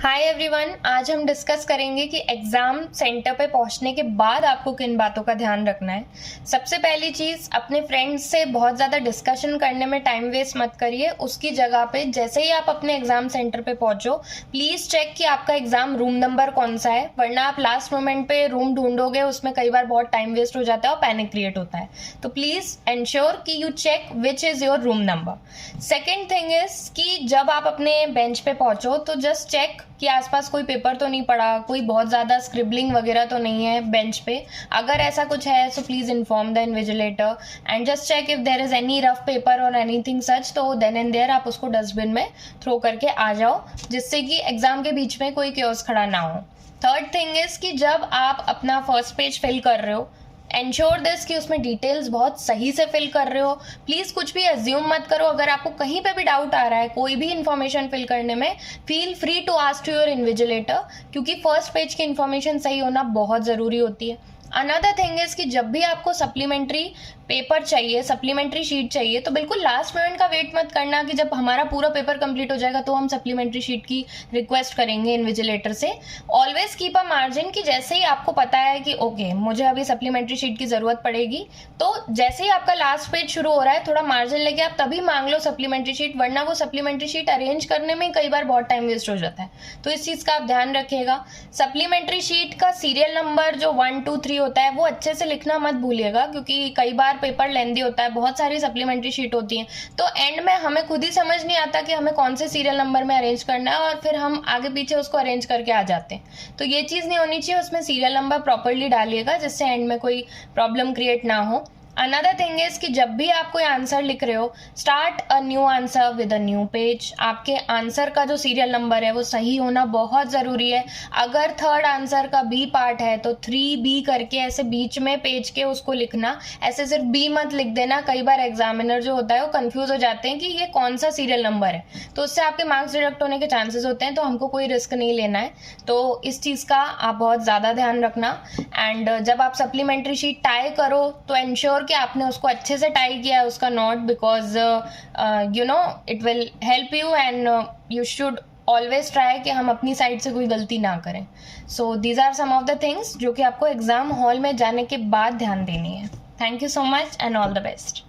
Hi everyone, आज हम discuss करेंगे कि एग्ज़ाम सेंटर पे पहुंचने के बाद आपको किन बातों का ध्यान रखना है। सबसे पहली चीज़, अपने फ्रेंड्स से बहुत ज़्यादा डिस्कशन करने में टाइम वेस्ट मत करिए। उसकी जगह पे जैसे ही आप अपने एग्ज़ाम सेंटर पे पहुंचो, प्लीज़ चेक कि आपका एग्ज़ाम रूम नंबर कौन सा है, वरना आप लास्ट मोमेंट पे रूम ढूंढोगे, उसमें कई बार बहुत टाइम वेस्ट हो जाता है और पैनिक क्रिएट होता है। तो प्लीज़ एंश्योर कि you check which is your room number. Second thing is कि जब आप अपने बेंच पे पहुंचो तो जस्ट चेक कि आसपास कोई पेपर तो नहीं पड़ा, कोई बहुत ज़्यादा स्क्रिबलिंग वगैरह तो नहीं है बेंच पे। अगर ऐसा कुछ है so please inform the invigilator and just check if there is any rough paper और एनीथिंग सच, तो देन एंड देयर आप उसको डस्टबिन में थ्रो करके आ जाओ, जिससे कि एग्जाम के बीच में कोई क्योस खड़ा ना हो। थर्ड थिंग इज कि जब आप अपना फर्स्ट पेज फिल कर रहे हो, एंश्योर दिस कि उसमें डिटेल्स बहुत सही से फिल कर रहे हो। प्लीज़ कुछ भी एज्यूम मत करो। अगर आपको कहीं पे भी डाउट आ रहा है कोई भी इन्फॉर्मेशन फिल करने में, feel free to ask to your invigilator, क्योंकि फर्स्ट पेज की इन्फॉर्मेशन सही होना बहुत ज़रूरी होती है। अनदर थिंग इज कि जब भी आपको सप्लीमेंट्री पेपर चाहिए, सप्लीमेंट्री शीट चाहिए, तो बिल्कुल लास्ट मोमेंट का वेट मत करना कि जब हमारा पूरा पेपर कंप्लीट हो जाएगा तो हम सप्लीमेंट्री शीट की रिक्वेस्ट करेंगे इन्विजिलेटर से। ऑलवेज कीप अ मार्जिन कि जैसे ही आपको पता है कि ओके मुझे अभी सप्लीमेंट्री शीट की ज़रूरत पड़ेगी, तो जैसे ही आपका लास्ट पेज शुरू हो रहा है थोड़ा मार्जिन लेके आप तभी मांग लो सप्लीमेंट्री शीट, वरना वो सप्लीमेंट्री शीट अरेंज करने में कई बार बहुत टाइम वेस्ट हो जाता है। तो इस चीज़ का आप ध्यान रखिएगा। सप्लीमेंट्री शीट का सीरियल नंबर जो 1 2 3 होता है वो अच्छे से लिखना मत भूलिएगा, क्योंकि कई बार पेपर लेंदी होता है, बहुत सारी सप्लीमेंट्री शीट होती हैं, तो एंड में हमें खुद ही समझ नहीं आता कि हमें कौन से सीरियल नंबर में अरेंज करना है और फिर हम आगे पीछे उसको अरेंज करके आ जाते हैं। तो ये चीज़ नहीं होनी चाहिए, उसमें सीरियल नंबर प्रॉपरली डालिएगा जिससे एंड में कोई प्रॉब्लम क्रिएट ना हो। अनदर थिंग इज कि जब भी आप कोई आंसर लिख रहे हो, start a new answer with a new page. आपके आंसर का जो सीरियल नंबर है वो सही होना बहुत ज़रूरी है। अगर थर्ड आंसर का बी पार्ट है तो 3B करके ऐसे बीच में पेज के उसको लिखना, ऐसे सिर्फ बी मत लिख देना। कई बार एग्जामिनर जो होता है वो कंफ्यूज हो जाते हैं कि ये कौन सा सीरियल नंबर है, तो उससे आपके मार्क्स डिडक्ट होने के चांसेस होते हैं। तो हमको कोई रिस्क नहीं लेना है, तो इस चीज़ का आप बहुत ज़्यादा ध्यान रखना। एंड जब आप सप्लीमेंट्री शीट टाई करो तो एंश्योर कि आपने उसको अच्छे से टाई किया है उसका knot, because you know it will help you and you should always try कि हम अपनी साइड से कोई गलती ना करें। So these are some of the things जो कि आपको एग्जाम हॉल में जाने के बाद ध्यान देनी है। Thank you so much and all the best.